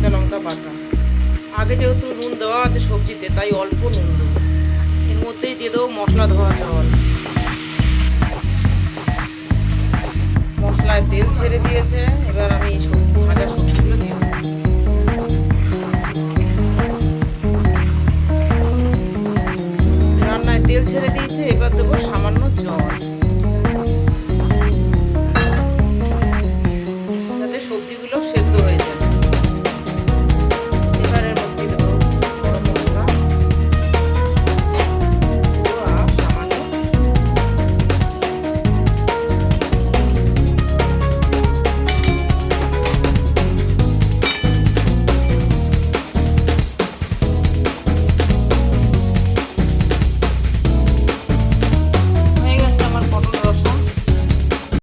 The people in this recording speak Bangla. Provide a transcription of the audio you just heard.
কাঁচা লঙ্কা বাটা। আগে যেহেতু নুন দেওয়া আছে সবজিতে, তাই অল্প নুন দেবো। এর মধ্যেই দিয়ে দেবো মশলা ধোয়া জল। মশলায় তেল ছেড়ে দিয়েছে, এবার আমি ভাজা সবজিগুলো দিয়ে দেবো। রান্নায় তেল ছেড়ে দিয়েছে, এবার দেবো সামান্য জল।